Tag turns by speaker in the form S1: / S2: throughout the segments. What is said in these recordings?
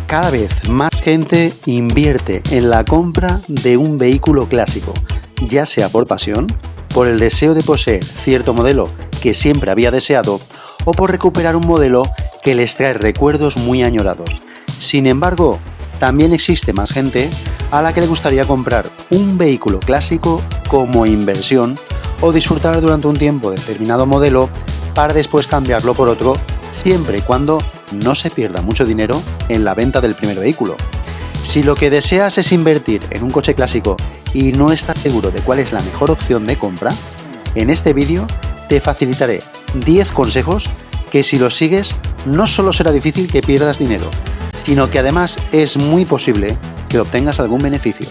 S1: Cada vez más gente invierte en la compra de un vehículo clásico, ya sea por pasión, por el deseo de poseer cierto modelo que siempre había deseado o por recuperar un modelo que les trae recuerdos muy añorados. Sin embargo, también existe más gente a la que le gustaría comprar un vehículo clásico como inversión o disfrutar durante un tiempo de determinado modelo para después cambiarlo por otro, siempre y cuando no se pierda mucho dinero en la venta del primer vehículo. Si lo que deseas es invertir en un coche clásico y no estás seguro de cuál es la mejor opción de compra, en este vídeo te facilitaré 10 consejos que si los sigues no solo será difícil que pierdas dinero, sino que además es muy posible que obtengas algún beneficio.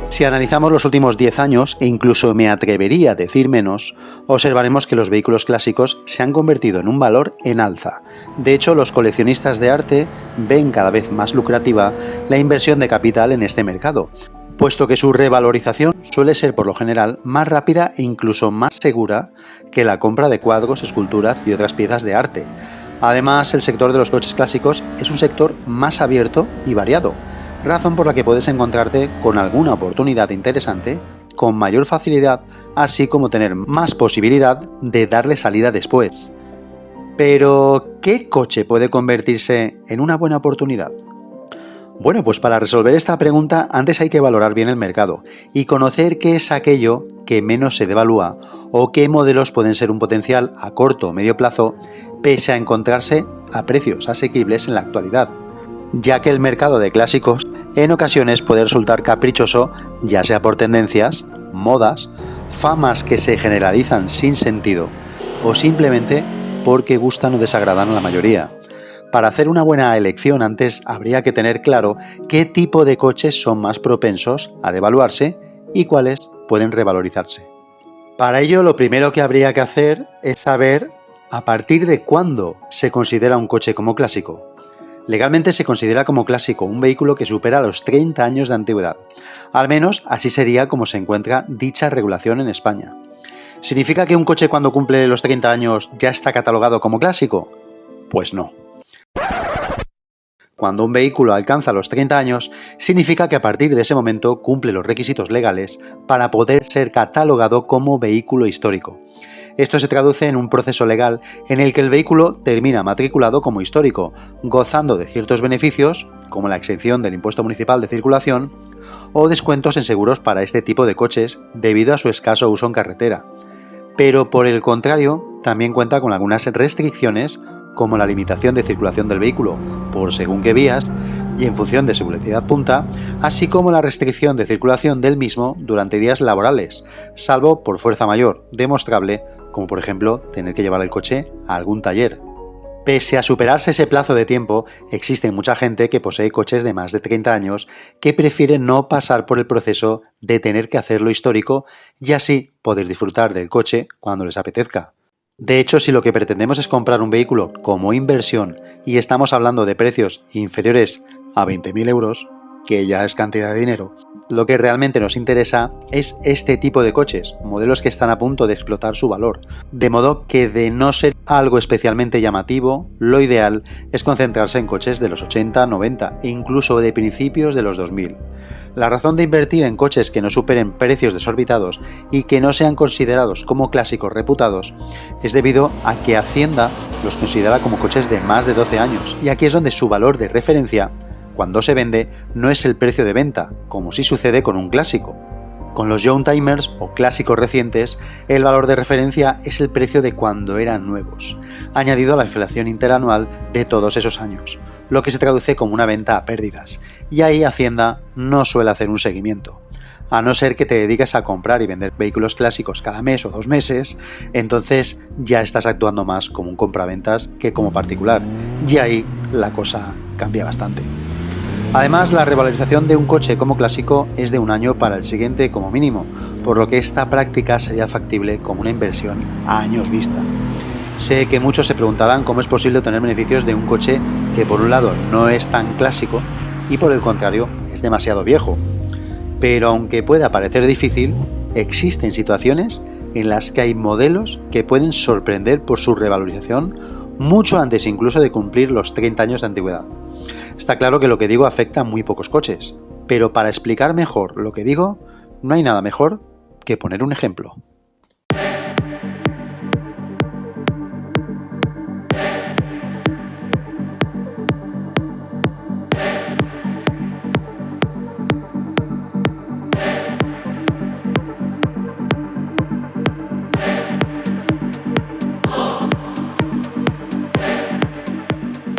S1: Si analizamos los últimos 10 años, e incluso me atrevería a decir menos, observaremos que los vehículos clásicos se han convertido en un valor en alza. De hecho, los coleccionistas de arte ven cada vez más lucrativa la inversión de capital en este mercado, puesto que su revalorización suele ser por lo general más rápida e incluso más segura que la compra de cuadros, esculturas y otras piezas de arte. Además, el sector de los coches clásicos es un sector más abierto y variado, razón por la que puedes encontrarte con alguna oportunidad interesante con mayor facilidad, así como tener más posibilidad de darle salida después. Pero, ¿qué coche puede convertirse en una buena oportunidad? Bueno, pues para resolver esta pregunta antes hay que valorar bien el mercado y conocer qué es aquello que menos se devalúa o qué modelos pueden ser un potencial a corto o medio plazo pese a encontrarse a precios asequibles en la actualidad, ya que el mercado de clásicos en ocasiones puede resultar caprichoso, ya sea por tendencias, modas, famas que se generalizan sin sentido o simplemente porque gustan o desagradan a la mayoría. Para hacer una buena elección antes habría que tener claro qué tipo de coches son más propensos a devaluarse y cuáles pueden revalorizarse. Para ello, lo primero que habría que hacer es saber a partir de cuándo se considera un coche como clásico. Legalmente se considera como clásico un vehículo que supera los 30 años de antigüedad. Al menos así sería como se encuentra dicha regulación en España. ¿Significa que un coche cuando cumple los 30 años ya está catalogado como clásico? Pues no. Cuando un vehículo alcanza los 30 años, significa que a partir de ese momento cumple los requisitos legales para poder ser catalogado como vehículo histórico. Esto se traduce en un proceso legal en el que el vehículo termina matriculado como histórico, gozando de ciertos beneficios, como la exención del impuesto municipal de circulación, o descuentos en seguros para este tipo de coches debido a su escaso uso en carretera. Pero por el contrario, también cuenta con algunas restricciones, como la limitación de circulación del vehículo por según qué vías y en función de su velocidad punta, así como la restricción de circulación del mismo durante días laborales, salvo por fuerza mayor demostrable, como por ejemplo tener que llevar el coche a algún taller. Pese a superarse ese plazo de tiempo, existe mucha gente que posee coches de más de 30 años que prefiere no pasar por el proceso de tener que hacerlo histórico y así poder disfrutar del coche cuando les apetezca. De hecho, si lo que pretendemos es comprar un vehículo como inversión y estamos hablando de precios inferiores a 20.000 euros, que ya es cantidad de dinero, lo que realmente nos interesa es este tipo de coches, modelos que están a punto de explotar su valor. De modo que de no ser algo especialmente llamativo, lo ideal es concentrarse en coches de los 80, 90 e incluso de principios de los 2000. La razón de invertir en coches que no superen precios desorbitados y que no sean considerados como clásicos reputados es debido a que Hacienda los considera como coches de más de 12 años y aquí es donde su valor de referencia cuando se vende no es el precio de venta, como sí sucede con un clásico. Con los young timers o clásicos recientes, el valor de referencia es el precio de cuando eran nuevos, añadido a la inflación interanual de todos esos años, lo que se traduce como una venta a pérdidas, y ahí Hacienda no suele hacer un seguimiento. A no ser que te dediques a comprar y vender vehículos clásicos cada mes o 2 meses, entonces ya estás actuando más como un compraventas que como particular, y ahí la cosa cambia bastante. Además, la revalorización de un coche como clásico es de 1 año para el siguiente como mínimo, por lo que esta práctica sería factible como una inversión a años vista. Sé que muchos se preguntarán cómo es posible obtener beneficios de un coche que por un lado no es tan clásico y por el contrario es demasiado viejo. Pero aunque pueda parecer difícil, existen situaciones en las que hay modelos que pueden sorprender por su revalorización mucho antes incluso de cumplir los 30 años de antigüedad. Está claro que lo que digo afecta a muy pocos coches, pero para explicar mejor lo que digo, no hay nada mejor que poner un ejemplo.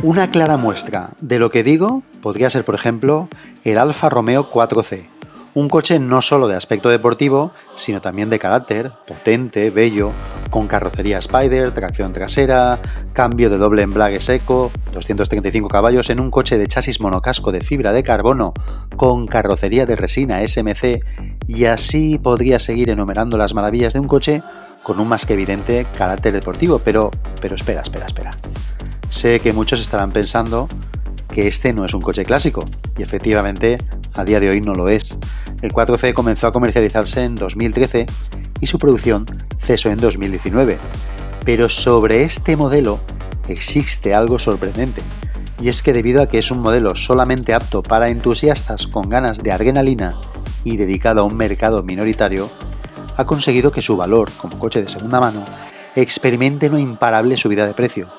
S1: Una clara muestra de lo que digo podría ser, por ejemplo, el Alfa Romeo 4C, un coche no solo de aspecto deportivo, sino también de carácter, potente, bello, con carrocería Spider, tracción trasera, cambio de doble embrague seco, 235 caballos en un coche de chasis monocasco de fibra de carbono, con carrocería de resina SMC, y así podría seguir enumerando las maravillas de un coche con un más que evidente carácter deportivo, pero espera. Sé que muchos estarán pensando que este no es un coche clásico, y efectivamente a día de hoy no lo es. El 4C comenzó a comercializarse en 2013 y su producción cesó en 2019. Pero sobre este modelo existe algo sorprendente, y es que debido a que es un modelo solamente apto para entusiastas con ganas de adrenalina y dedicado a un mercado minoritario, ha conseguido que su valor como coche de segunda mano experimente una imparable subida de precio.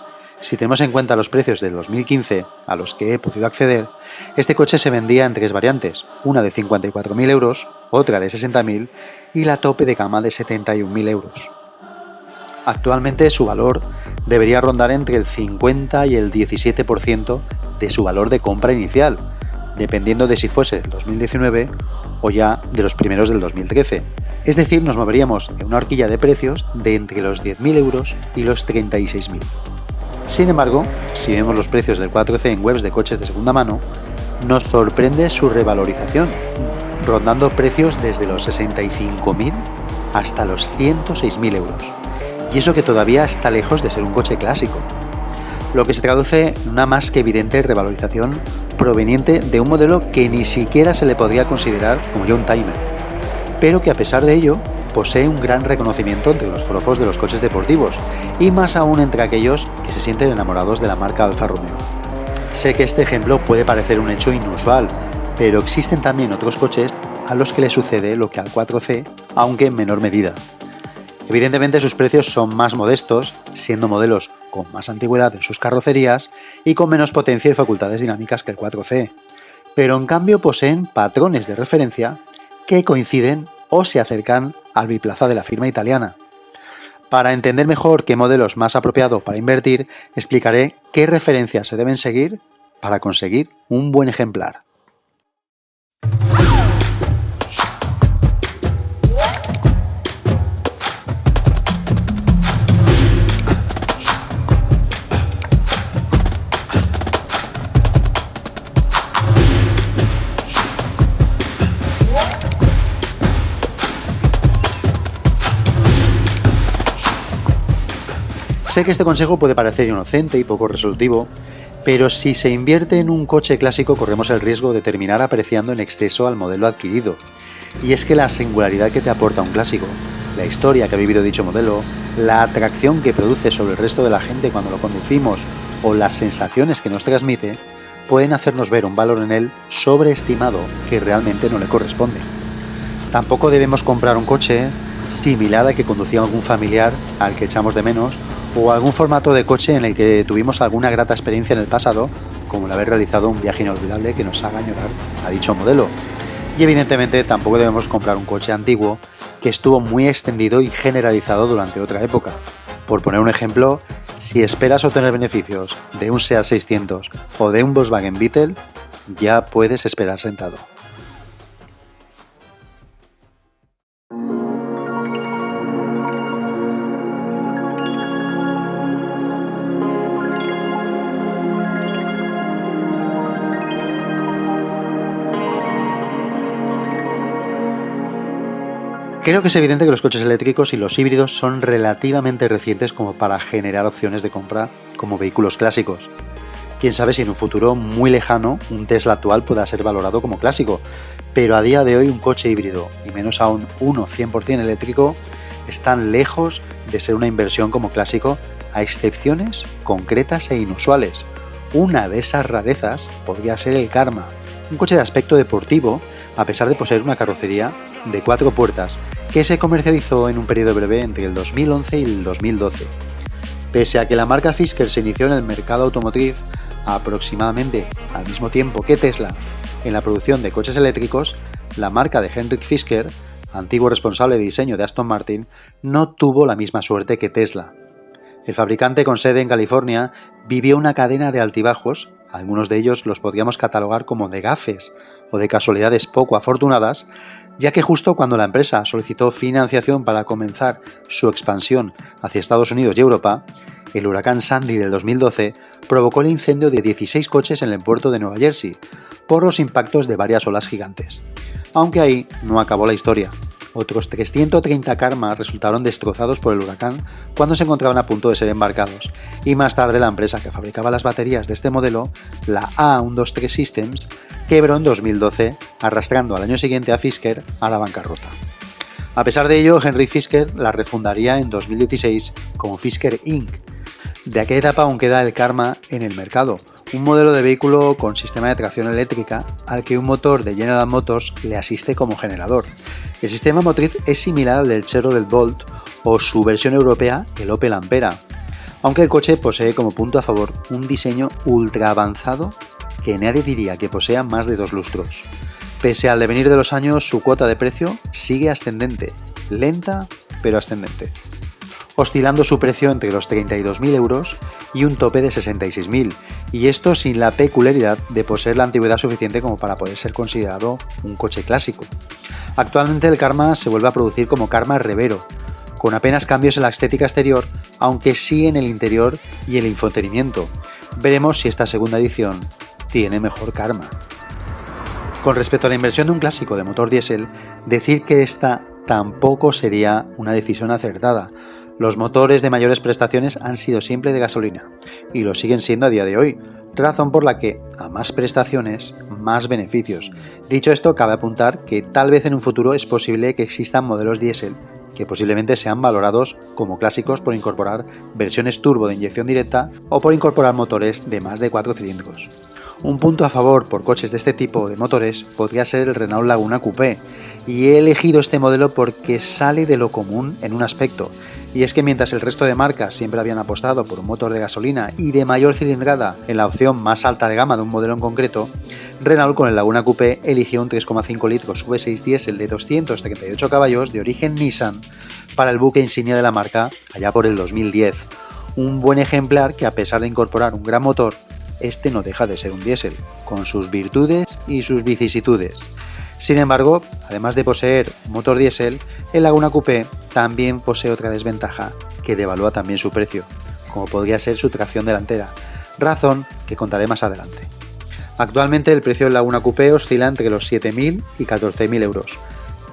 S1: Si tenemos en cuenta los precios del 2015 a los que he podido acceder, este coche se vendía en tres variantes, una de 54.000 euros, otra de 60.000 y la tope de gama de 71.000 euros. Actualmente su valor debería rondar entre el 50 y el 17% de su valor de compra inicial, dependiendo de si fuese del 2019 o ya de los primeros del 2013. Es decir, nos moveríamos en una horquilla de precios de entre los 10.000 euros y los 36.000. Sin embargo, si vemos los precios del 4C en webs de coches de segunda mano, nos sorprende su revalorización, rondando precios desde los 65.000 hasta los 106.000 euros. Y eso que todavía está lejos de ser un coche clásico, lo que se traduce en una más que evidente revalorización proveniente de un modelo que ni siquiera se le podría considerar como ya un timer, pero que a pesar de ello posee un gran reconocimiento entre los forofos de los coches deportivos y más aún entre aquellos que se sienten enamorados de la marca Alfa Romeo. Sé que este ejemplo puede parecer un hecho inusual, pero existen también otros coches a los que le sucede lo que al 4C, aunque en menor medida. Evidentemente sus precios son más modestos, siendo modelos con más antigüedad en sus carrocerías y con menos potencia y facultades dinámicas que el 4C, pero en cambio poseen patrones de referencia que coinciden o se acercan al biplaza de la firma italiana. Para entender mejor qué modelo es más apropiado para invertir, explicaré qué referencias se deben seguir para conseguir un buen ejemplar. Sé que este consejo puede parecer inocente y poco resolutivo, pero si se invierte en un coche clásico corremos el riesgo de terminar apreciando en exceso al modelo adquirido. Y es que la singularidad que te aporta un clásico, la historia que ha vivido dicho modelo, la atracción que produce sobre el resto de la gente cuando lo conducimos o las sensaciones que nos transmite, pueden hacernos ver un valor en él sobreestimado que realmente no le corresponde. Tampoco debemos comprar un coche similar al que conducía algún familiar al que echamos de menos o algún formato de coche en el que tuvimos alguna grata experiencia en el pasado, como el haber realizado un viaje inolvidable que nos haga añorar a dicho modelo. Y evidentemente tampoco debemos comprar un coche antiguo que estuvo muy extendido y generalizado durante otra época. Por poner un ejemplo, si esperas obtener beneficios de un SEAT 600 o de un Volkswagen Beetle, ya puedes esperar sentado. Creo que es evidente que los coches eléctricos y los híbridos son relativamente recientes como para generar opciones de compra como vehículos clásicos. Quién sabe si en un futuro muy lejano un Tesla actual pueda ser valorado como clásico, pero a día de hoy un coche híbrido, y menos aún uno 100% eléctrico, están lejos de ser una inversión como clásico, a excepciones concretas e inusuales. Una de esas rarezas podría ser el Karma, un coche de aspecto deportivo, a pesar de poseer una carrocería de 4 puertas, que se comercializó en un periodo breve entre el 2011 y el 2012. Pese a que la marca Fisker se inició en el mercado automotriz aproximadamente al mismo tiempo que Tesla en la producción de coches eléctricos, la marca de Henrik Fisker, antiguo responsable de diseño de Aston Martin, no tuvo la misma suerte que Tesla. El fabricante con sede en California vivió una cadena de altibajos, algunos de ellos los podríamos catalogar como de gafes o de casualidades poco afortunadas, ya que justo cuando la empresa solicitó financiación para comenzar su expansión hacia Estados Unidos y Europa, el huracán Sandy del 2012 provocó el incendio de 16 coches en el puerto de Nueva Jersey por los impactos de varias olas gigantes. Aunque ahí no acabó la historia. Otros 330 Karma resultaron destrozados por el huracán cuando se encontraban a punto de ser embarcados, y más tarde la empresa que fabricaba las baterías de este modelo, la A123 Systems, quebró en 2012, arrastrando al año siguiente a Fisker a la bancarrota. A pesar de ello, Henrik Fisker la refundaría en 2016 como Fisker Inc. De aquella etapa aún queda el Karma en el mercado, un modelo de vehículo con sistema de tracción eléctrica al que un motor de General Motors le asiste como generador. El sistema motriz es similar al del Chevrolet Bolt o su versión europea, el Opel Ampera, aunque el coche posee como punto a favor un diseño ultra avanzado que nadie diría que posea más de 2 lustros. Pese al devenir de los años, su cuota de precio sigue ascendente, lenta pero ascendente, oscilando su precio entre los 32.000 euros y un tope de 66.000, y esto sin la peculiaridad de poseer la antigüedad suficiente como para poder ser considerado un coche clásico. Actualmente el Karma se vuelve a producir como Karma Revero, con apenas cambios en la estética exterior, aunque sí en el interior y el infotenimiento. Veremos si esta segunda edición tiene mejor Karma. Con respecto a la inversión de un clásico de motor diésel, decir que esta tampoco sería una decisión acertada. Los motores de mayores prestaciones han sido siempre de gasolina y lo siguen siendo a día de hoy, razón por la que a más prestaciones, más beneficios. Dicho esto, cabe apuntar que tal vez en un futuro es posible que existan modelos diésel que posiblemente sean valorados como clásicos por incorporar versiones turbo de inyección directa o por incorporar motores de más de 4 cilindros. Un punto a favor por coches de este tipo de motores podría ser el Renault Laguna Coupé, y he elegido este modelo porque sale de lo común en un aspecto, y es que mientras el resto de marcas siempre habían apostado por un motor de gasolina y de mayor cilindrada en la opción más alta de gama de un modelo en concreto, Renault con el Laguna Coupé eligió un 3,5 litros V6 diésel de 238 caballos de origen Nissan para el buque insignia de la marca allá por el 2010. Un buen ejemplar que, a pesar de incorporar un gran motor, este no deja de ser un diésel, con sus virtudes y sus vicisitudes. Sin embargo, además de poseer un motor diésel, el Laguna Coupé también posee otra desventaja que devalúa también su precio, como podría ser su tracción delantera, razón que contaré más adelante. Actualmente el precio del Laguna Coupé oscila entre los 7.000 y 14.000 euros,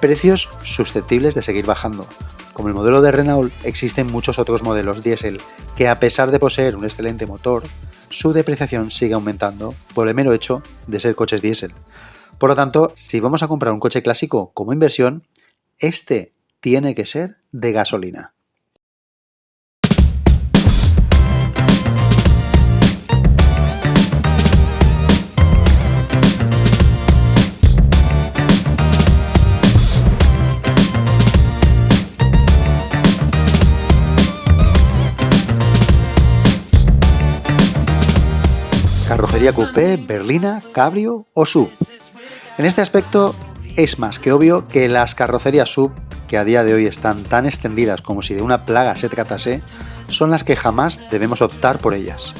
S1: precios susceptibles de seguir bajando. Como el modelo de Renault, existen muchos otros modelos diésel que, a pesar de poseer un excelente motor, su depreciación sigue aumentando por el mero hecho de ser coches diésel. Por lo tanto, si vamos a comprar un coche clásico como inversión, este tiene que ser de gasolina. Carrocería coupé, berlina, cabrio o SUV. En este aspecto es más que obvio que las carrocerías SUV, que a día de hoy están tan extendidas como si de una plaga se tratase, son las que jamás debemos optar por ellas.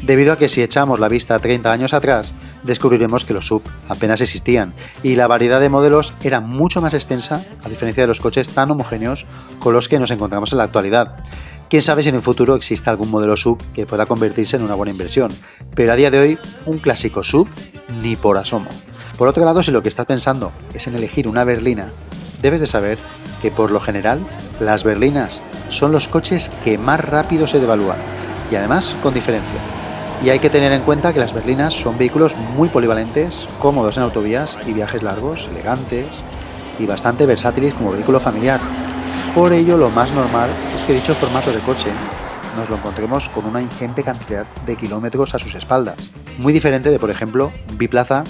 S1: Debido a que si echamos la vista 30 años atrás, descubriremos que los SUV apenas existían y la variedad de modelos era mucho más extensa, a diferencia de los coches tan homogéneos con los que nos encontramos en la actualidad. Quién sabe si en el futuro exista algún modelo SUV que pueda convertirse en una buena inversión, pero a día de hoy un clásico SUV ni por asomo. Por otro lado, si lo que estás pensando es en elegir una berlina, debes de saber que por lo general las berlinas son los coches que más rápido se devalúan y además con diferencia. Y hay que tener en cuenta que las berlinas son vehículos muy polivalentes, cómodos en autovías y viajes largos, elegantes y bastante versátiles como vehículo familiar. Por ello, lo más normal es que dicho formato de coche nos lo encontremos con una ingente cantidad de kilómetros a sus espaldas. Muy diferente de, por ejemplo, un biplaza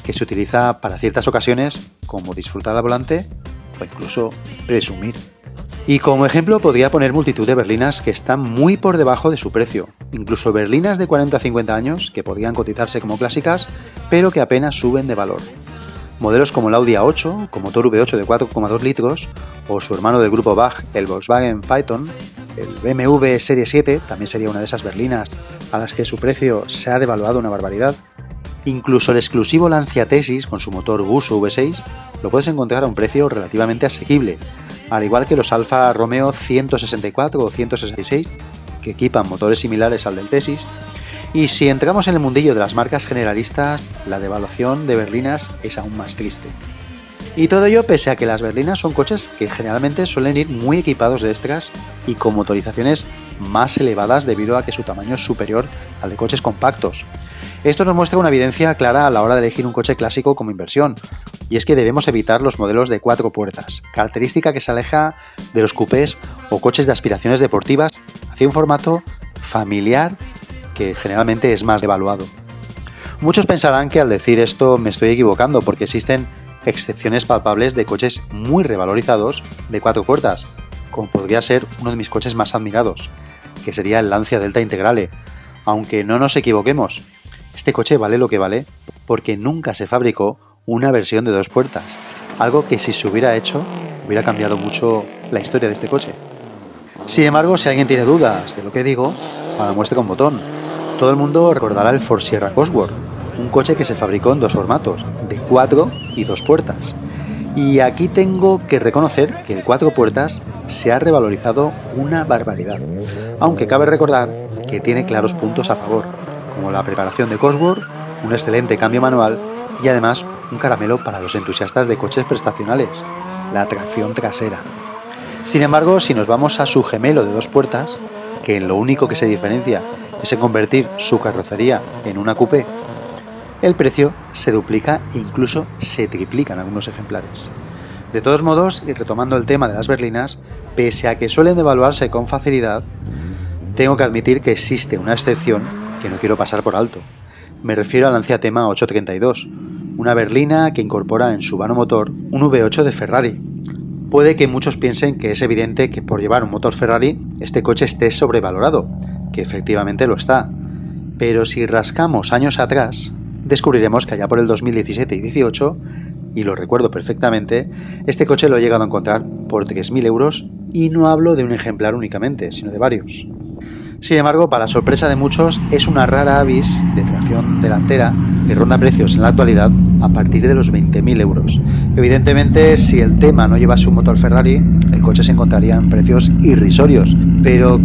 S1: que se utiliza para ciertas ocasiones como disfrutar al volante o incluso presumir. Y como ejemplo podría poner multitud de berlinas que están muy por debajo de su precio, incluso berlinas de 40 a 50 años que podrían cotizarse como clásicas, pero que apenas suben de valor. Modelos como el Audi A8, con motor V8 de 4,2 litros, o su hermano del grupo BAG, el Volkswagen Phaeton, el BMW Serie 7, también sería una de esas berlinas a las que su precio se ha devaluado una barbaridad. Incluso el exclusivo Lancia Tesis con su motor Gusso V6 lo puedes encontrar a un precio relativamente asequible, al igual que los Alfa Romeo 164 o 166, que equipan motores similares al del Tesis. Y si entramos en el mundillo de las marcas generalistas, la devaluación de berlinas es aún más triste. Y todo ello pese a que las berlinas son coches que generalmente suelen ir muy equipados de extras y con motorizaciones más elevadas debido a que su tamaño es superior al de coches compactos. Esto nos muestra una evidencia clara a la hora de elegir un coche clásico como inversión, y es que debemos evitar los modelos de 4 puertas, característica que se aleja de los coupés o coches de aspiraciones deportivas hacia un formato familiar que generalmente es más devaluado. Muchos pensarán que al decir esto me estoy equivocando porque existen excepciones palpables de coches muy revalorizados de 4 puertas, como podría ser uno de mis coches más admirados, que sería el Lancia Delta Integrale. Aunque no nos equivoquemos, este coche vale lo que vale porque nunca se fabricó una versión de 2 puertas, algo que si se hubiera hecho hubiera cambiado mucho la historia de este coche. Sin embargo, si alguien tiene dudas de lo que digo, ahora muestre con botón. Todo el mundo recordará el Ford Sierra Cosworth, un coche que se fabricó en 2 formatos, de 4 y 2 puertas. Y aquí tengo que reconocer que el 4 puertas se ha revalorizado una barbaridad, aunque cabe recordar que tiene claros puntos a favor, como la preparación de Cosworth, un excelente cambio manual y además un caramelo para los entusiastas de coches prestacionales, la tracción trasera. Sin embargo, si nos vamos a su gemelo de 2 puertas, que en lo único que se diferencia es en convertir su carrocería en una coupé, el precio se duplica e incluso se triplica en algunos ejemplares. De todos modos, y retomando el tema de las berlinas, pese a que suelen devaluarse con facilidad, tengo que admitir que existe una excepción que no quiero pasar por alto. Me refiero al Lancia Thema 832, una berlina que incorpora en su vano motor un V8 de Ferrari. Puede que muchos piensen que es evidente que por llevar un motor Ferrari este coche esté sobrevalorado, que efectivamente lo está. Pero si rascamos años atrás, descubriremos que allá por el 2017 y 2018, y lo recuerdo perfectamente, este coche lo he llegado a encontrar por 3.000 euros y no hablo de un ejemplar únicamente, sino de varios. Sin embargo, para sorpresa de muchos, es una rara avis de tracción delantera que ronda precios en la actualidad a partir de los 20.000 euros. Evidentemente, si el tema no llevase un motor Ferrari, el coche se encontraría en precios irrisorios. Pero,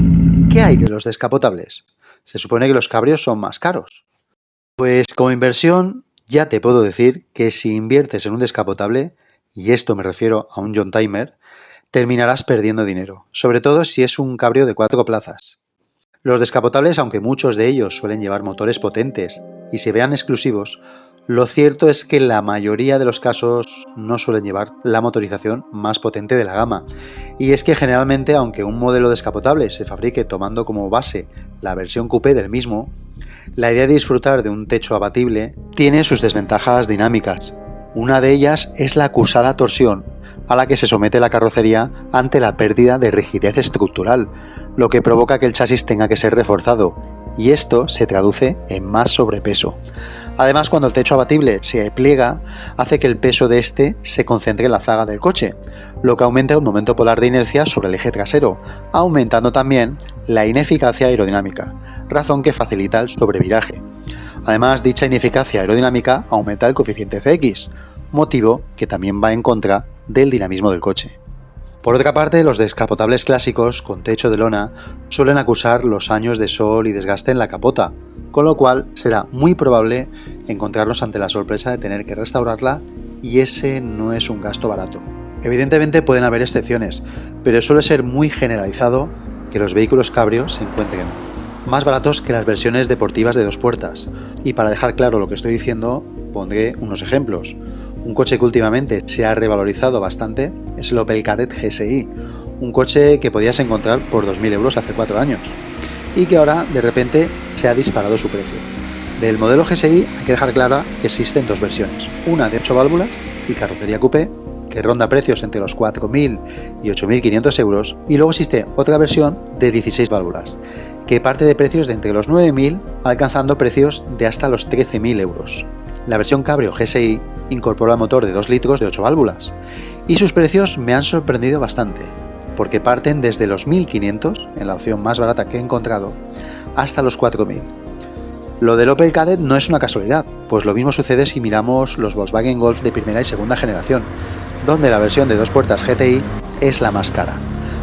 S1: ¿qué hay de los descapotables? Se supone que los cabrios son más caros. Pues como inversión, ya te puedo decir que si inviertes en un descapotable, y esto me refiero a un John Timer, terminarás perdiendo dinero, sobre todo si es un cabrio de 4 plazas. Los descapotables, aunque muchos de ellos suelen llevar motores potentes y se vean exclusivos, lo cierto es que la mayoría de los casos no suelen llevar la motorización más potente de la gama. Y es que generalmente, aunque un modelo descapotable se fabrique tomando como base la versión coupé del mismo, la idea de disfrutar de un techo abatible tiene sus desventajas dinámicas. Una de ellas es la acusada torsión a la que se somete la carrocería ante la pérdida de rigidez estructural, lo que provoca que el chasis tenga que ser reforzado, y esto se traduce en más sobrepeso. Además, cuando el techo abatible se pliega, hace que el peso de este se concentre en la zaga del coche, lo que aumenta el momento polar de inercia sobre el eje trasero, aumentando también la ineficacia aerodinámica, razón que facilita el sobreviraje. Además, dicha ineficacia aerodinámica aumenta el coeficiente CX, motivo que también va en contra del dinamismo del coche. Por otra parte, los descapotables clásicos con techo de lona suelen acusar los años de sol y desgaste en la capota, con lo cual será muy probable encontrarnos ante la sorpresa de tener que restaurarla, y ese no es un gasto barato. Evidentemente pueden haber excepciones, pero suele ser muy generalizado que los vehículos cabrio se encuentren más baratos que las versiones deportivas de 2 puertas. Y para dejar claro lo que estoy diciendo, pondré unos ejemplos. Un coche que últimamente se ha revalorizado bastante es el Opel Kadett GSI, un coche que podías encontrar por 2.000 euros hace 4 años y que ahora de repente se ha disparado su precio. Del modelo GSI hay que dejar clara que existen 2 versiones, una de 8 válvulas y carrocería coupé, que ronda precios entre los 4.000 y 8.500 euros, y luego existe otra versión de 16 válvulas, que parte de precios de entre los 9.000 alcanzando precios de hasta los 13.000 euros. La versión Cabrio GSI incorpora motor de 2 litros de 8 válvulas, y sus precios me han sorprendido bastante, porque parten desde los 1.500, en la opción más barata que he encontrado, hasta los 4.000. Lo del Opel Kadett no es una casualidad, pues lo mismo sucede si miramos los Volkswagen Golf de primera y segunda generación, donde la versión de 2 puertas GTI es la más cara,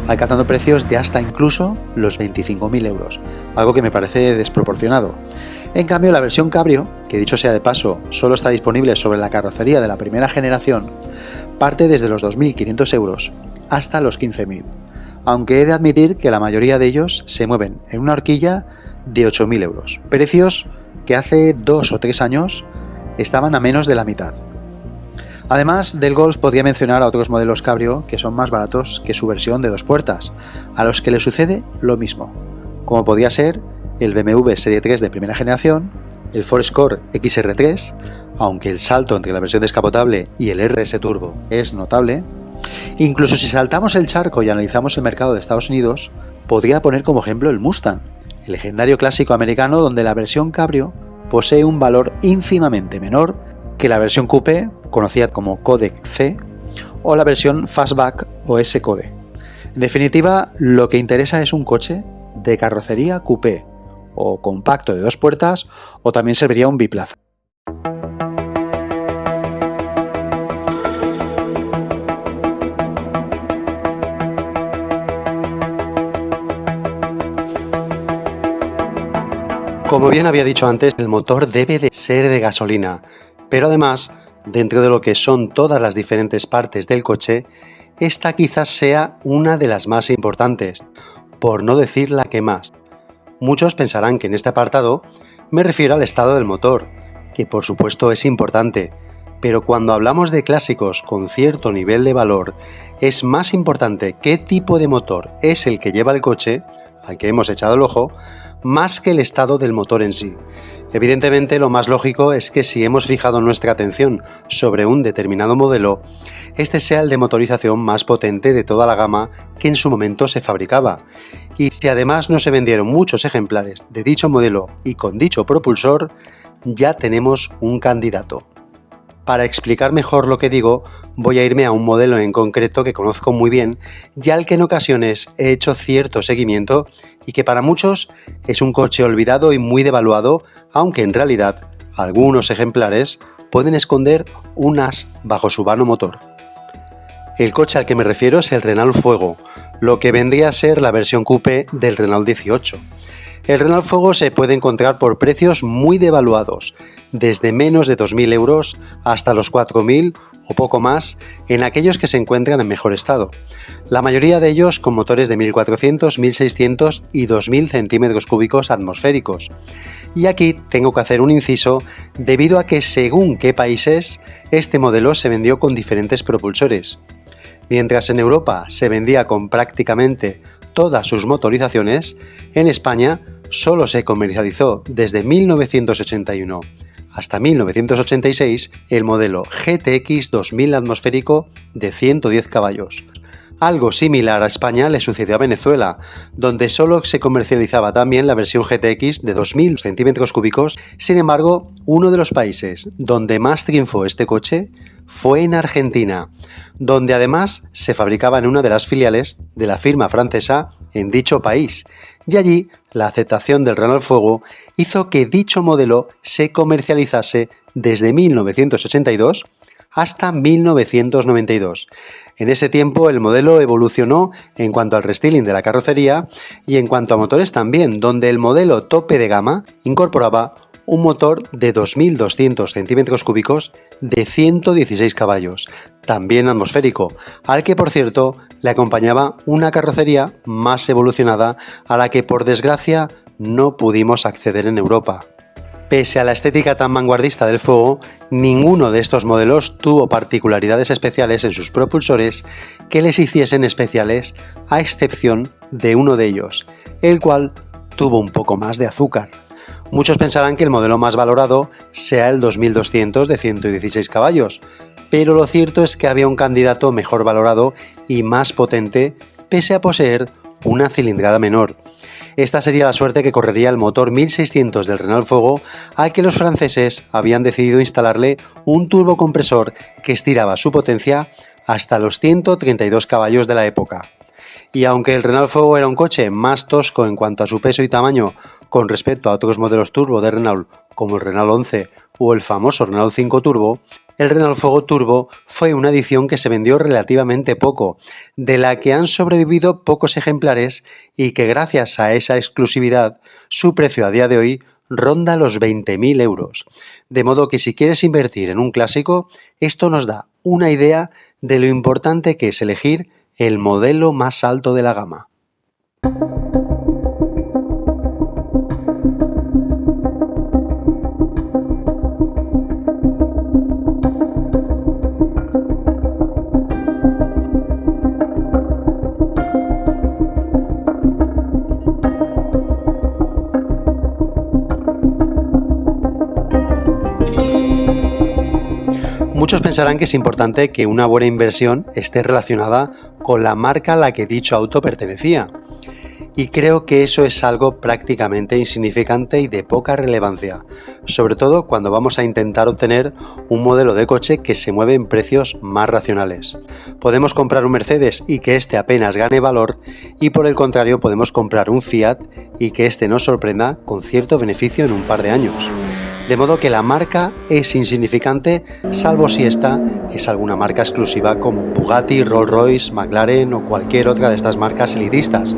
S1: alcanzando precios de hasta incluso los 25.000 euros, algo que me parece desproporcionado. En cambio, la versión Cabrio, que dicho sea de paso, solo está disponible sobre la carrocería de la primera generación, parte desde los 2.500 euros hasta los 15.000, aunque he de admitir que la mayoría de ellos se mueven en una horquilla de 8.000 euros, precios que hace 2 o 3 años estaban a menos de la mitad. Además del Golf, podría mencionar a otros modelos Cabrio que son más baratos que su versión de 2 puertas, a los que le sucede lo mismo, como podía ser el BMW Serie 3 de primera generación, el Ford Escort XR3, aunque el salto entre la versión descapotable y el RS Turbo es notable. Incluso si saltamos el charco y analizamos el mercado de Estados Unidos, podría poner como ejemplo el Mustang, el legendario clásico americano donde la versión Cabrio posee un valor ínfimamente menor que la versión Coupé, conocida como Codec C, o la versión Fastback o S-Code. En definitiva, lo que interesa es un coche de carrocería Coupé o compacto de 2 puertas, o también serviría un biplaza.
S2: Como bien había dicho antes, el motor debe de ser de gasolina, pero además, dentro de lo que son todas las diferentes partes del coche, esta quizás sea una de las más importantes, por no decir la que más. Muchos pensarán que en este apartado me refiero al estado del motor, que por supuesto es importante, pero cuando hablamos de clásicos con cierto nivel de valor, es más importante qué tipo de motor es el que lleva el coche, al que hemos echado el ojo, más que el estado del motor en sí. Evidentemente, lo más lógico es que si hemos fijado nuestra atención sobre un determinado modelo, este sea el de motorización más potente de toda la gama que en su momento se fabricaba. Y si además no se vendieron muchos ejemplares de dicho modelo y con dicho propulsor, ya tenemos un candidato. Para explicar mejor lo que digo, voy a irme a un modelo en concreto que conozco muy bien y al que en ocasiones he hecho cierto seguimiento y que para muchos es un coche olvidado y muy devaluado, aunque en realidad algunos ejemplares pueden esconder un as bajo su vano motor. El coche al que me refiero es el Renault Fuego, lo que vendría a ser la versión coupé del Renault 18. El Renault Fuego se puede encontrar por precios muy devaluados, desde menos de 2.000 euros hasta los 4.000 o poco más en aquellos que se encuentran en mejor estado. La mayoría de ellos con motores de 1.400, 1.600 y 2.000 centímetros cúbicos atmosféricos. Y aquí tengo que hacer un inciso debido a que según qué países este modelo se vendió con diferentes propulsores. Mientras en Europa se vendía con prácticamente todas sus motorizaciones, en España solo se comercializó desde 1981 hasta 1986 el modelo GTX 2000 atmosférico de 110 caballos. Algo similar a España le sucedió a Venezuela, donde solo se comercializaba también la versión GTX de 2000 centímetros cúbicos. Sin embargo, uno de los países donde más triunfó este coche fue en Argentina, donde además se fabricaba en una de las filiales de la firma francesa en dicho país, y allí la aceptación del Renault Fuego hizo que dicho modelo se comercializase desde 1982 hasta 1992. En ese tiempo el modelo evolucionó en cuanto al restyling de la carrocería y en cuanto a motores también, donde el modelo tope de gama incorporaba un motor de 2.200 centímetros cúbicos de 116 caballos, también atmosférico, al que por cierto le acompañaba una carrocería más evolucionada a la que por desgracia no pudimos acceder en Europa. Pese a la estética tan vanguardista del fuego, ninguno de estos modelos tuvo particularidades especiales en sus propulsores que les hiciesen especiales, a excepción de uno de ellos, el cual tuvo un poco más de azúcar. Muchos pensarán que el modelo más valorado sea el 2200 de 116 caballos, pero lo cierto es que había un candidato mejor valorado y más potente, pese a poseer una cilindrada menor. Esta sería la suerte que correría el motor 1600 del Renault Fuego, al que los franceses habían decidido instalarle un turbocompresor que estiraba su potencia hasta los 132 caballos de la época. Y aunque el Renault Fuego era un coche más tosco en cuanto a su peso y tamaño con respecto a otros modelos turbo de Renault como el Renault 11 o el famoso Renault 5 Turbo, el Renault Fuego Turbo fue una edición que se vendió relativamente poco, de la que han sobrevivido pocos ejemplares y que gracias a esa exclusividad su precio a día de hoy ronda los 20.000 euros. De modo que si quieres invertir en un clásico, esto nos da una idea de lo importante que es elegir el modelo más alto de la gama. Muchos pensarán que es importante que una buena inversión esté relacionada con la marca a la que dicho auto pertenecía. Y creo que eso es algo prácticamente insignificante y de poca relevancia, sobre todo cuando vamos a intentar obtener un modelo de coche que se mueve en precios más racionales. Podemos comprar un Mercedes y que este apenas gane valor, y por el contrario podemos comprar un Fiat y que este nos sorprenda con cierto beneficio en un par de años. De modo que la marca es insignificante, salvo si esta es alguna marca exclusiva como Bugatti, Rolls-Royce, McLaren o cualquier otra de estas marcas elitistas.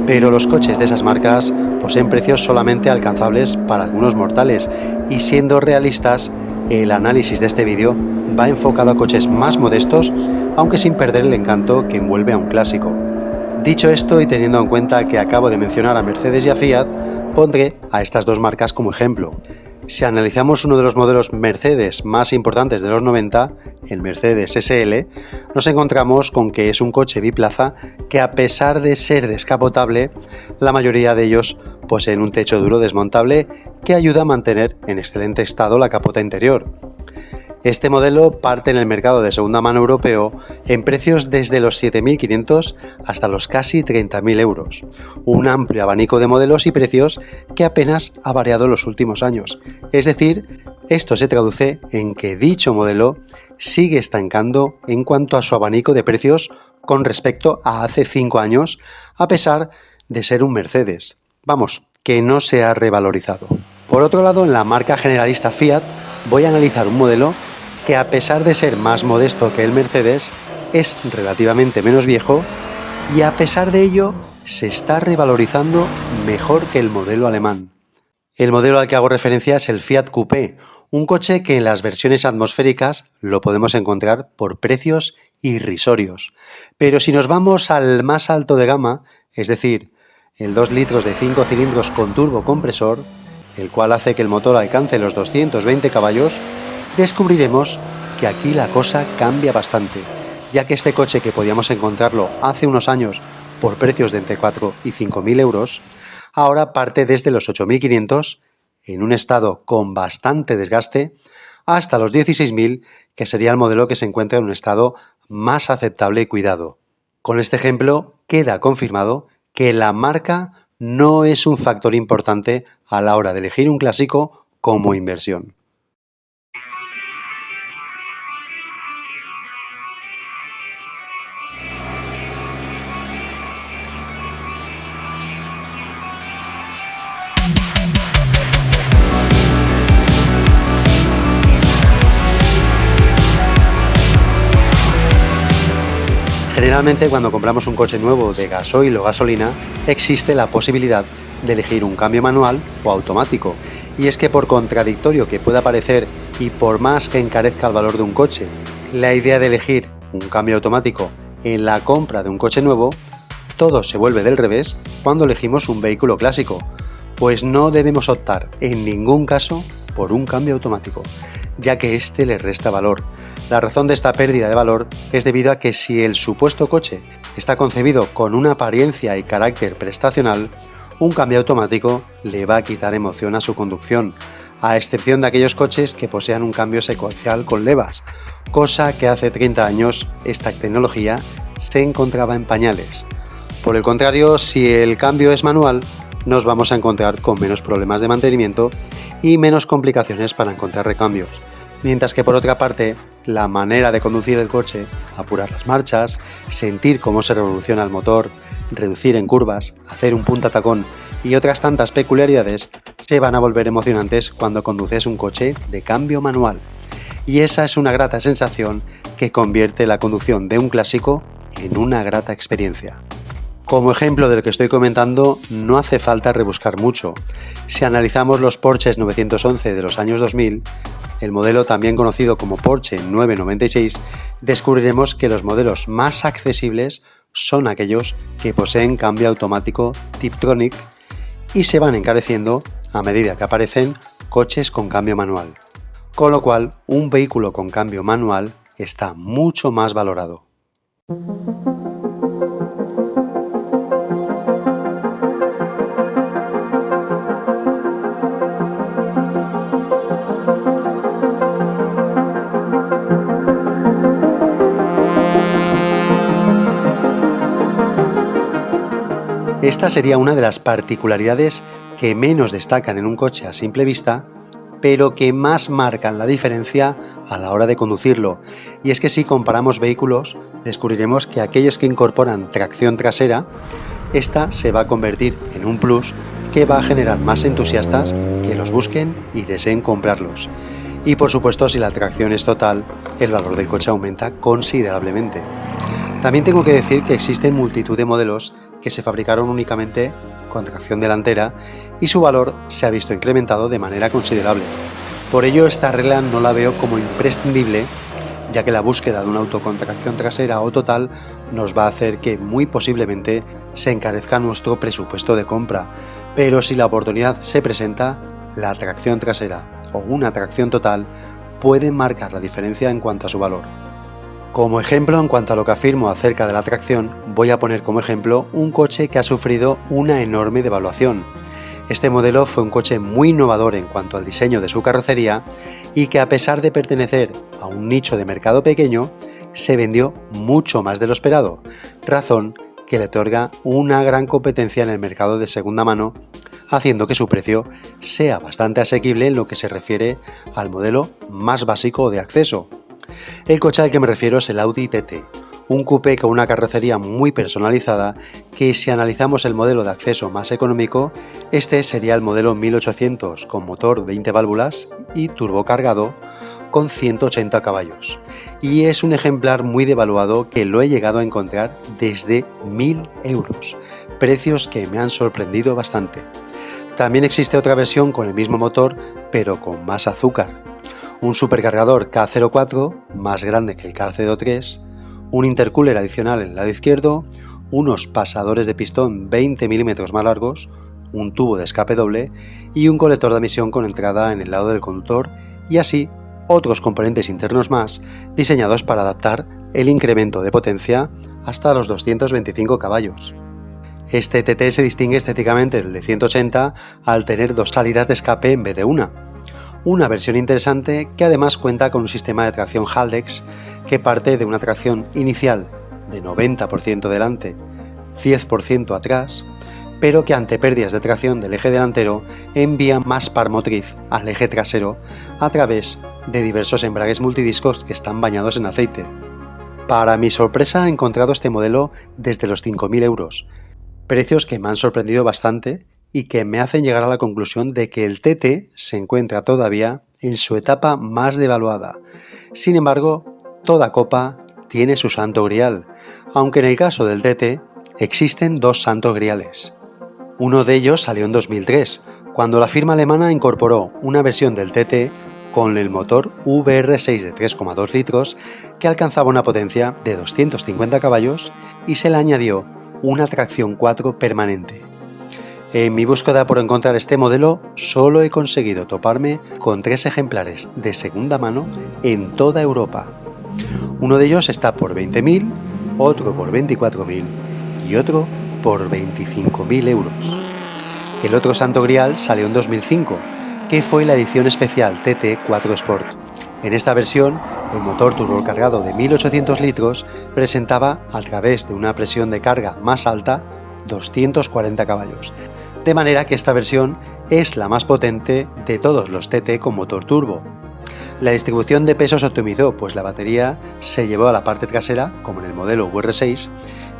S2: Pero los coches de esas marcas poseen precios solamente alcanzables para algunos mortales, y siendo realistas, el análisis de este vídeo va enfocado a coches más modestos, aunque sin perder el encanto que envuelve a un clásico. Dicho esto y teniendo en cuenta que acabo de mencionar a Mercedes y a Fiat, pondré a estas dos marcas como ejemplo. Si analizamos uno de los modelos Mercedes más importantes de los 90, el Mercedes SL, nos encontramos con que es un coche biplaza que, a pesar de ser descapotable, la mayoría de ellos poseen un techo duro desmontable que ayuda a mantener en excelente estado la capota interior. Este modelo parte en el mercado de segunda mano europeo en precios desde los 7.500 hasta los casi 30.000 euros. Un amplio abanico de modelos y precios que apenas ha variado en los últimos años. Es decir, esto se traduce en que dicho modelo sigue estancando en cuanto a su abanico de precios con respecto a hace 5 años, a pesar de ser un Mercedes. Vamos, que no se ha revalorizado. Por otro lado, en la marca generalista Fiat voy a analizar un modelo que, a pesar de ser más modesto que el Mercedes, es relativamente menos viejo y a pesar de ello se está revalorizando mejor que el modelo alemán. El modelo al que hago referencia es el Fiat Coupé, un coche que en las versiones atmosféricas lo podemos encontrar por precios irrisorios. Pero si nos vamos al más alto de gama, es decir, el 2 litros de 5 cilindros con turbocompresor, el cual hace que el motor alcance los 220 caballos, descubriremos que aquí la cosa cambia bastante, ya que este coche, que podíamos encontrarlo hace unos años por precios de entre 4 y 5.000 euros, ahora parte desde los 8.500, en un estado con bastante desgaste, hasta los 16.000, que sería el modelo que se encuentra en un estado más aceptable y cuidado. Con este ejemplo queda confirmado que la marca no es un factor importante a la hora de elegir un clásico como inversión. Generalmente, cuando compramos un coche nuevo de gasoil o gasolina, existe la posibilidad de elegir un cambio manual o automático, Y es que por contradictorio que pueda parecer y por más que encarezca el valor de un coche, la idea de elegir un cambio automático en la compra de un coche nuevo, todo se vuelve del revés cuando elegimos un vehículo clásico, pues no debemos optar en ningún caso por un cambio automático, ya que este le resta valor. La razón de esta pérdida de valor es debido a que si el supuesto coche está concebido con una apariencia y carácter prestacional, un cambio automático le va a quitar emoción a su conducción, a excepción de aquellos coches que posean un cambio secuencial con levas, cosa que hace 30 años esta tecnología se encontraba en pañales. Por el contrario, si el cambio es manual, nos vamos a encontrar con menos problemas de mantenimiento y menos complicaciones para encontrar recambios. Mientras que por otra parte, la manera de conducir el coche, apurar las marchas, sentir cómo se revoluciona el motor, reducir en curvas, hacer un punta tacón y otras tantas peculiaridades se van a volver emocionantes cuando conduces un coche de cambio manual. Y esa es una grata sensación que convierte la conducción de un clásico en una grata experiencia. Como ejemplo de lo que estoy comentando, no hace falta rebuscar mucho. Si analizamos los Porsche 911 de los años 2000, el modelo también conocido como Porsche 996, descubriremos que los modelos más accesibles son aquellos que poseen cambio automático Tiptronic y se van encareciendo a medida que aparecen coches con cambio manual. Con lo cual, un vehículo con cambio manual está mucho más valorado. Esta sería una de las particularidades que menos destacan en un coche a simple vista, pero que más marcan la diferencia a la hora de conducirlo. Y es que si comparamos vehículos, descubriremos que aquellos que incorporan tracción trasera, esta se va a convertir en un plus que va a generar más entusiastas que los busquen y deseen comprarlos. Y por supuesto, si la tracción es total, el valor del coche aumenta considerablemente. También tengo que decir que existen multitud de modelos que se fabricaron únicamente con tracción delantera y su valor se ha visto incrementado de manera considerable. Por ello, esta regla no la veo como imprescindible, ya que la búsqueda de un auto con tracción trasera o total nos va a hacer que muy posiblemente se encarezca nuestro presupuesto de compra, pero si la oportunidad se presenta, la tracción trasera o una tracción total pueden marcar la diferencia en cuanto a su valor. Como ejemplo, en cuanto a lo que afirmo acerca de la tracción, voy a poner como ejemplo un coche que ha sufrido una enorme devaluación. Este modelo fue un coche muy innovador en cuanto al diseño de su carrocería y que, a pesar de pertenecer a un nicho de mercado pequeño, se vendió mucho más de lo esperado, razón que le otorga una gran competencia en el mercado de segunda mano, haciendo que su precio sea bastante asequible en lo que se refiere al modelo más básico de acceso. El coche al que me refiero es el Audi TT, un coupé con una carrocería muy personalizada que, si analizamos el modelo de acceso más económico, este sería el modelo 1800 con motor 20 válvulas y turbocargado con 180 caballos. Y es un ejemplar muy devaluado que lo he llegado a encontrar desde 1.000 euros, precios que me han sorprendido bastante. También existe otra versión con el mismo motor pero con más azúcar. Un supercargador K04 más grande que el K03, un intercooler adicional en el lado izquierdo, unos pasadores de pistón 20 mm más largos, un tubo de escape doble y un colector de admisión con entrada en el lado del conductor, y así otros componentes internos más diseñados para adaptar el incremento de potencia hasta los 225 caballos. Este TT se distingue estéticamente del de 180 al tener dos salidas de escape en vez de una versión interesante que además cuenta con un sistema de tracción Haldex que parte de una tracción inicial de 90% delante, 10% atrás, pero que ante pérdidas de tracción del eje delantero envía más par motriz al eje trasero a través de diversos embragues multidiscos que están bañados en aceite. Para mi sorpresa, he encontrado este modelo desde los 5.000 euros, precios que me han sorprendido bastante y que me hacen llegar a la conclusión de que el TT se encuentra todavía en su etapa más devaluada. Sin embargo, toda copa tiene su santo grial, aunque en el caso del TT existen dos santos griales. Uno de ellos salió en 2003, cuando la firma alemana incorporó una versión del TT con el motor VR6 de 3,2 litros que alcanzaba una potencia de 250 caballos y se le añadió una tracción 4 permanente. En mi búsqueda por encontrar este modelo solo he conseguido toparme con 3 ejemplares de segunda mano en toda Europa. Uno de ellos está por 20.000, otro por 24.000 y otro por 25.000 euros. El otro santo grial salió en 2005, que fue la edición especial TT4 Sport. En esta versión, el motor turbocargado de 1800 litros presentaba, a través de una presión de carga más alta, 240 caballos. De manera que esta versión es la más potente de todos los TT con motor turbo. La distribución de peso se optimizó, pues la batería se llevó a la parte trasera, como en el modelo VR6,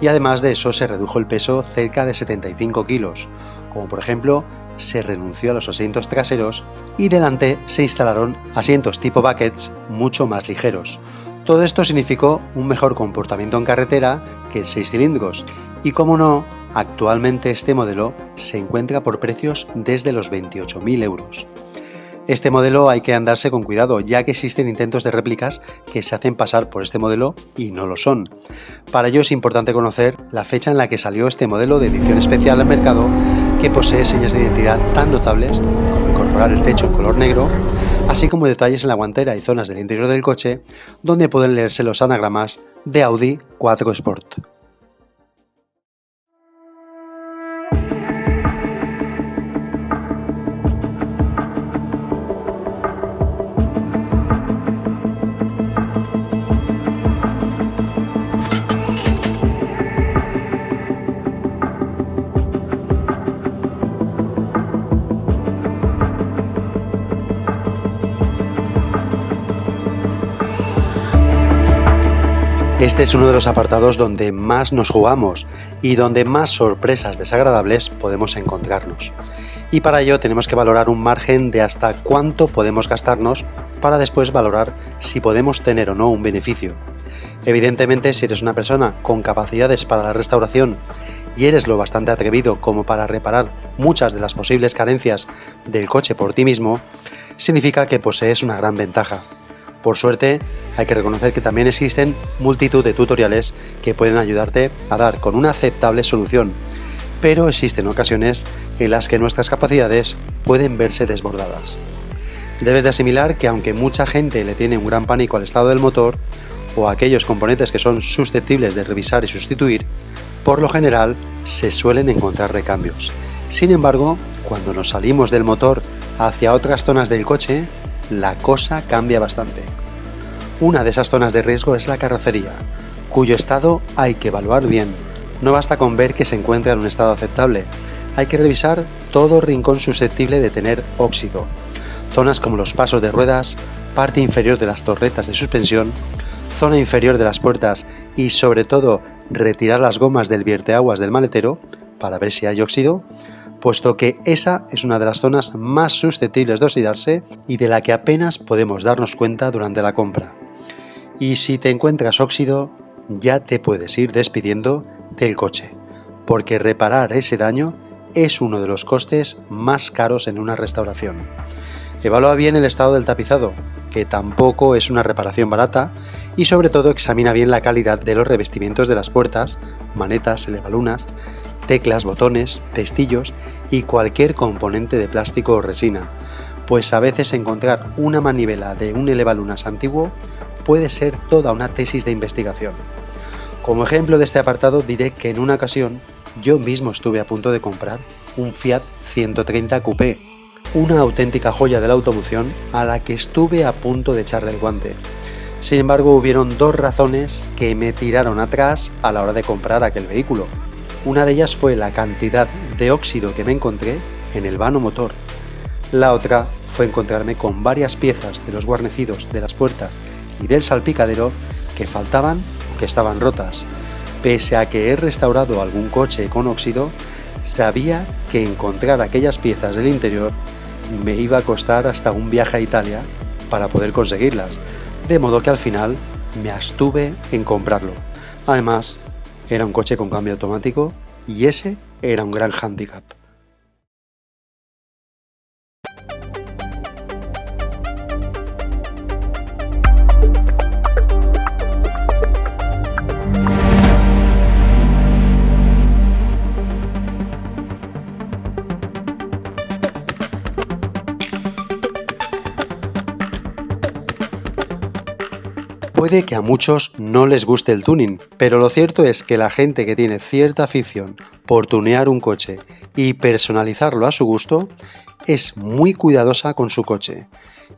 S2: y además de eso se redujo el peso cerca de 75 kilos, como por ejemplo se renunció a los asientos traseros y delante se instalaron asientos tipo buckets mucho más ligeros. Todo esto significó un mejor comportamiento en carretera que el 6 cilindros y, como no, actualmente este modelo se encuentra por precios desde los 28.000 euros. Este modelo hay que andarse con cuidado, ya que existen intentos de réplicas que se hacen pasar por este modelo y no lo son. Para ello es importante conocer la fecha en la que salió este modelo de edición especial al mercado, que posee señas de identidad tan notables como incorporar el techo en color negro, así como detalles en la guantera y zonas del interior del coche donde pueden leerse los anagramas de Audi 4 Sport. Este es uno de los apartados donde más nos jugamos y donde más sorpresas desagradables podemos encontrarnos. Y para ello tenemos que valorar un margen de hasta cuánto podemos gastarnos para después valorar si podemos tener o no un beneficio. Evidentemente, si eres una persona con capacidades para la restauración y eres lo bastante atrevido como para reparar muchas de las posibles carencias del coche por ti mismo, significa que posees una gran ventaja. Por suerte, hay que reconocer que también existen multitud de tutoriales que pueden ayudarte a dar con una aceptable solución, pero existen ocasiones en las que nuestras capacidades pueden verse desbordadas. Debes de asimilar que aunque mucha gente le tiene un gran pánico al estado del motor o a aquellos componentes que son susceptibles de revisar y sustituir, por lo general se suelen encontrar recambios. Sin embargo, cuando nos salimos del motor hacia otras zonas del coche, la cosa cambia bastante. Una de esas zonas de riesgo es la carrocería, cuyo estado hay que evaluar bien. No basta con ver que se encuentra en un estado aceptable, hay que revisar todo rincón susceptible de tener óxido. Zonas como los pasos de ruedas, parte inferior de las torretas de suspensión, zona inferior de las puertas y sobre todo retirar las gomas del vierteaguas del maletero para ver si hay óxido, puesto que esa es una de las zonas más susceptibles de oxidarse y de la que apenas podemos darnos cuenta durante la compra. Y si te encuentras óxido, ya te puedes ir despidiendo del coche, porque reparar ese daño es uno de los costes más caros en una restauración. Evalúa bien el estado del tapizado, que tampoco es una reparación barata, y sobre todo examina bien la calidad de los revestimientos de las puertas, manetas, elevalunas, teclas, botones, pestillos y cualquier componente de plástico o resina, pues a veces encontrar una manivela de un elevalunas antiguo puede ser toda una tesis de investigación. Como ejemplo de este apartado diré que en una ocasión yo mismo estuve a punto de comprar un Fiat 130 Coupé, una auténtica joya de la automoción a la que estuve a punto de echarle el guante. Sin embargo, hubieron dos razones que me tiraron atrás a la hora de comprar aquel vehículo. Una de ellas fue la cantidad de óxido que me encontré en el vano motor. La otra fue encontrarme con varias piezas de los guarnecidos de las puertas y del salpicadero que faltaban o que estaban rotas. Pese a que he restaurado algún coche con óxido, sabía que encontrar aquellas piezas del interior me iba a costar hasta un viaje a Italia para poder conseguirlas, de modo que al final me abstuve en comprarlo. Además, era un coche con cambio automático y ese era un gran hándicap. Puede que a muchos no les guste el tuning, pero lo cierto es que la gente que tiene cierta afición por tunear un coche y personalizarlo a su gusto es muy cuidadosa con su coche,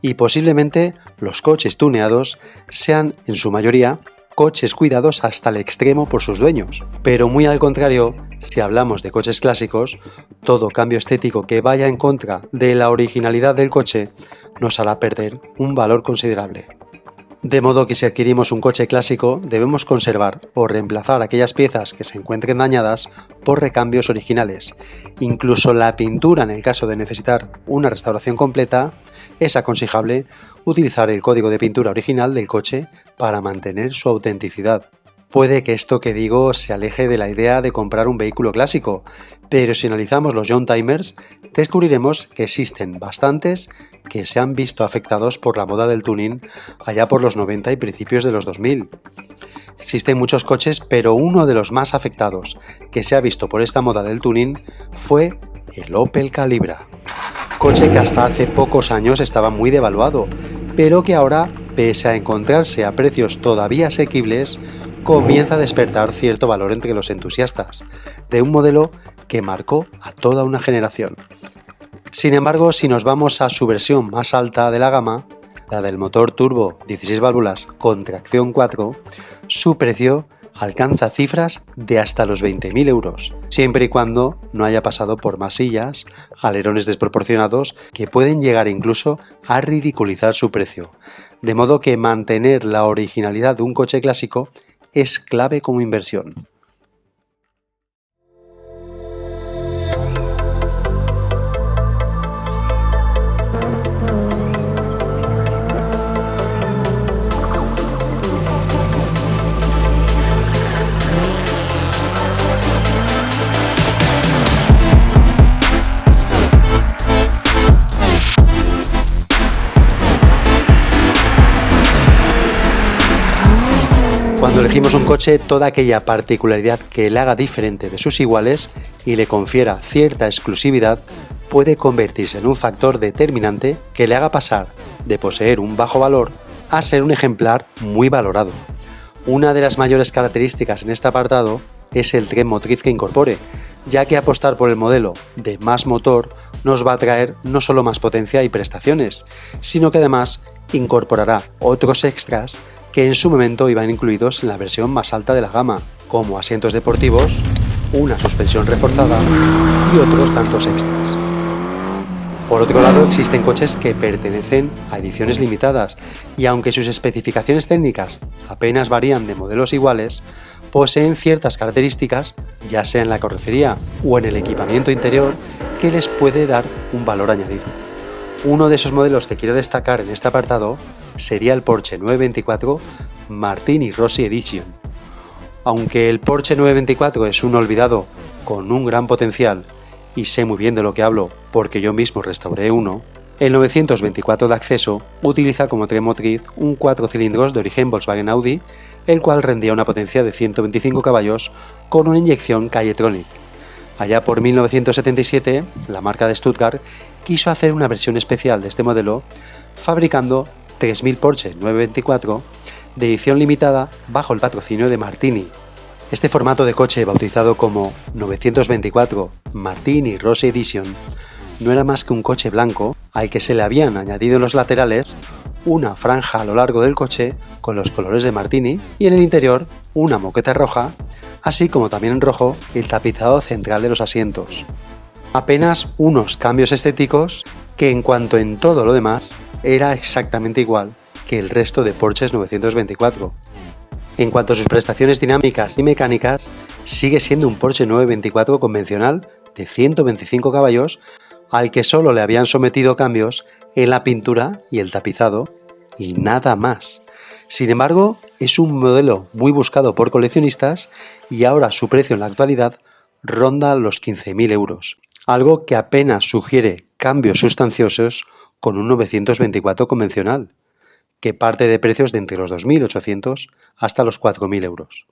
S2: y posiblemente los coches tuneados sean en su mayoría coches cuidados hasta el extremo por sus dueños. Pero muy al contrario, si hablamos de coches clásicos, todo cambio estético que vaya en contra de la originalidad del coche nos hará perder un valor considerable. De modo que si adquirimos un coche clásico debemos conservar o reemplazar aquellas piezas que se encuentren dañadas por recambios originales. Incluso la pintura, en el caso de necesitar una restauración completa, es aconsejable utilizar el código de pintura original del coche para mantener su autenticidad. Puede que esto que digo se aleje de la idea de comprar un vehículo clásico, pero si analizamos los young timers, descubriremos que existen bastantes que se han visto afectados por la moda del tuning allá por los 90 y principios de los 2000. Existen muchos coches, pero uno de los más afectados que se ha visto por esta moda del tuning fue el Opel Calibra. Coche que hasta hace pocos años estaba muy devaluado, pero que ahora, pese a encontrarse a precios todavía asequibles, comienza a despertar cierto valor entre los entusiastas, de un modelo que marcó a toda una generación. Sin embargo, si nos vamos a su versión más alta de la gama, la del motor turbo 16 válvulas con tracción 4, su precio alcanza cifras de hasta los 20.000 euros, siempre y cuando no haya pasado por masillas, alerones desproporcionados que pueden llegar incluso a ridiculizar su precio. De modo que mantener la originalidad de un coche clásico es clave como inversión. Cuando elegimos un coche, toda aquella particularidad que le haga diferente de sus iguales y le confiera cierta exclusividad puede convertirse en un factor determinante que le haga pasar de poseer un bajo valor a ser un ejemplar muy valorado. Una de las mayores características en este apartado es el tren motriz que incorpore, ya que apostar por el modelo de más motor nos va a traer no solo más potencia y prestaciones, sino que además incorporará otros extras que en su momento iban incluidos en la versión más alta de la gama, como asientos deportivos, una suspensión reforzada y otros tantos extras. Por otro lado, existen coches que pertenecen a ediciones limitadas y aunque sus especificaciones técnicas apenas varían de modelos iguales, poseen ciertas características, ya sea en la carrocería o en el equipamiento interior, que les puede dar un valor añadido. Uno de esos modelos que quiero destacar en este apartado sería el Porsche 924 Martini Rossi Edition. Aunque el Porsche 924 es un olvidado con un gran potencial, y sé muy bien de lo que hablo porque yo mismo restauré uno, el 924 de acceso utiliza como tren motriz un 4 cilindros de origen Volkswagen Audi, el cual rendía una potencia de 125 caballos con una inyección Cayetronic. Allá por 1977, la marca de Stuttgart quiso hacer una versión especial de este modelo, fabricando 3.000 Porsche 924 de edición limitada bajo el patrocinio de Martini. Este formato de coche, bautizado como 924 Martini Rossi Edition, no era más que un coche blanco al que se le habían añadido en los laterales una franja a lo largo del coche con los colores de Martini y en el interior una moqueta roja, así como también en rojo el tapizado central de los asientos. Apenas unos cambios estéticos que en cuanto en todo lo demás era exactamente igual que el resto de Porsches 924. En cuanto a sus prestaciones dinámicas y mecánicas, sigue siendo un Porsche 924 convencional de 125 caballos al que solo le habían sometido cambios en la pintura y el tapizado y nada más. Sin embargo, es un modelo muy buscado por coleccionistas y ahora su precio en la actualidad ronda los 15.000 euros, algo que apenas sugiere cambios sustanciosos con un 924 convencional, que parte de precios de entre los 2.800 hasta los 4.000 euros.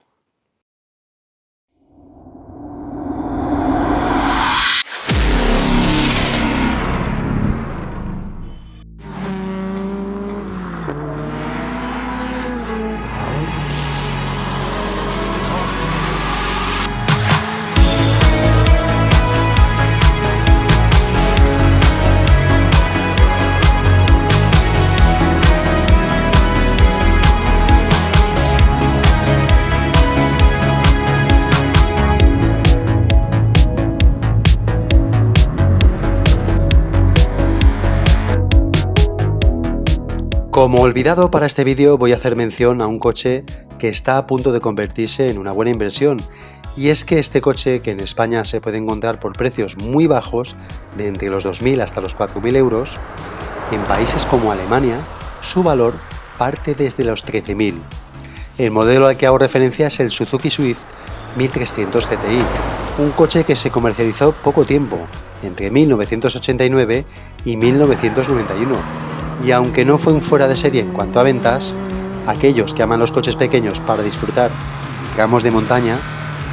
S2: Como olvidado para este vídeo voy a hacer mención a un coche que está a punto de convertirse en una buena inversión, y es que este coche, que en España se puede encontrar por precios muy bajos, de entre los 2.000 hasta los 4.000 euros, en países como Alemania su valor parte desde los 13.000. El modelo al que hago referencia es el Suzuki Swift 1300 GTI, un coche que se comercializó poco tiempo, entre 1989 y 1991, y aunque no fue un fuera de serie en cuanto a ventas, aquellos que aman los coches pequeños para disfrutar tramos de montaña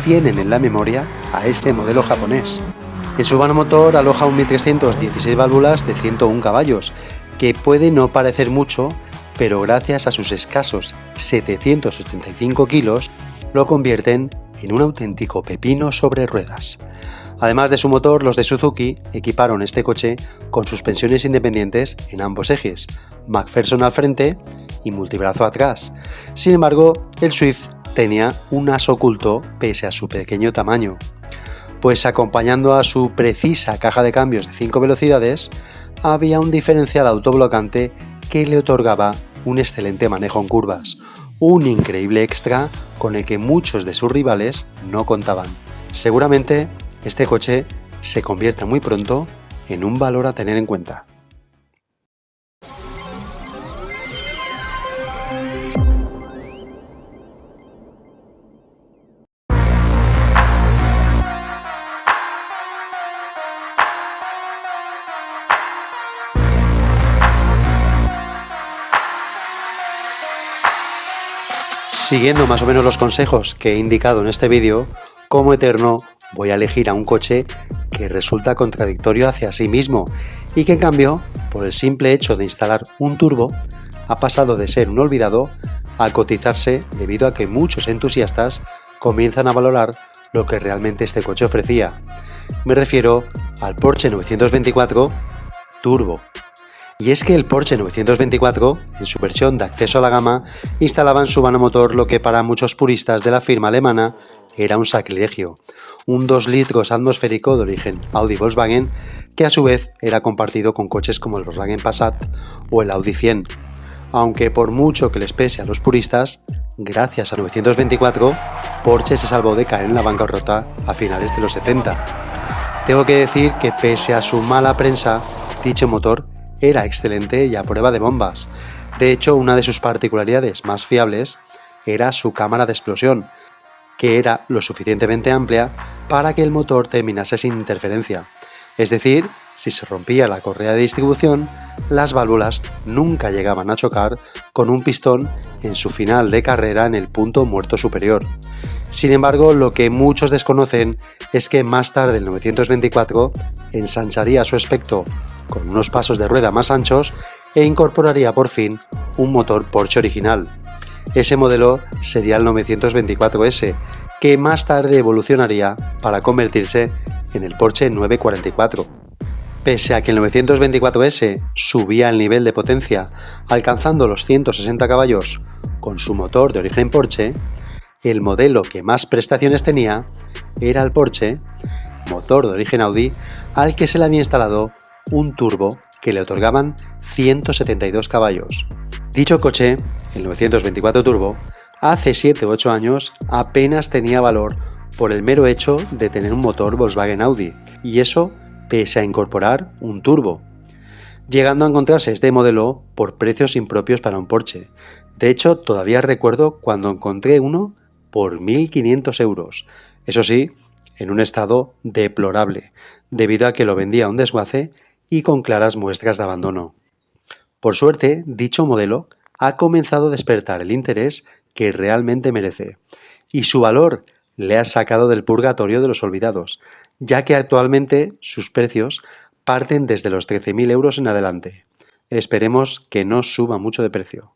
S2: tienen en la memoria a este modelo japonés. En su vano motor aloja un 1300 16 válvulas de 101 caballos, que puede no parecer mucho, pero gracias a sus escasos 785 kilos lo convierten en un auténtico pepino sobre ruedas. Además de su motor, los de Suzuki equiparon este coche con suspensiones independientes en ambos ejes, McPherson al frente y multibrazo atrás. Sin embargo, el Swift tenía un as oculto pese a su pequeño tamaño, pues acompañando a su precisa caja de cambios de 5 velocidades, había un diferencial autoblocante que le otorgaba un excelente manejo en curvas, un increíble extra con el que muchos de sus rivales no contaban. Seguramente este coche se convierta muy pronto en un valor a tener en cuenta. Siguiendo más o menos los consejos que he indicado en este vídeo, como eterno voy a elegir a un coche que resulta contradictorio hacia sí mismo y que en cambio, por el simple hecho de instalar un turbo, ha pasado de ser un olvidado a cotizarse debido a que muchos entusiastas comienzan a valorar lo que realmente este coche ofrecía. Me refiero al Porsche 924 Turbo. Y es que el Porsche 924, en su versión de acceso a la gama, instalaba en su vano motor lo que para muchos puristas de la firma alemana era un sacrilegio, un 2 litros atmosférico de origen Audi-Volkswagen, que a su vez era compartido con coches como el Volkswagen Passat o el Audi 100. Aunque por mucho que les pese a los puristas, gracias a 924, Porsche se salvó de caer en la bancarrota a finales de los 70. Tengo que decir que pese a su mala prensa, dicho motor era excelente y a prueba de bombas. De hecho, una de sus particularidades más fiables era su cámara de explosión, que era lo suficientemente amplia para que el motor terminase sin interferencia. Es decir, si se rompía la correa de distribución, las válvulas nunca llegaban a chocar con un pistón en su final de carrera en el punto muerto superior. Sin embargo, lo que muchos desconocen es que más tarde el 924 ensancharía su aspecto con unos pasos de rueda más anchos e incorporaría por fin un motor Porsche original. Ese modelo sería el 924S, que más tarde evolucionaría para convertirse en el Porsche 944. Pese a que el 924S subía el nivel de potencia, alcanzando los 160 caballos con su motor de origen Porsche, el modelo que más prestaciones tenía era el Porsche, motor de origen Audi, al que se le había instalado un turbo que le otorgaban 172 caballos. Dicho coche, el 924 Turbo, hace 7 u 8 años apenas tenía valor por el mero hecho de tener un motor Volkswagen Audi, y eso pese a incorporar un turbo, llegando a encontrarse este modelo por precios impropios para un Porsche. De hecho, todavía recuerdo cuando encontré uno por 1.500 euros, eso sí, en un estado deplorable, debido a que lo vendía a un desguace y con claras muestras de abandono. Por suerte, dicho modelo ha comenzado a despertar el interés que realmente merece, y su valor le ha sacado del purgatorio de los olvidados, ya que actualmente sus precios parten desde los 13.000 euros en adelante. Esperemos que no suba mucho de precio.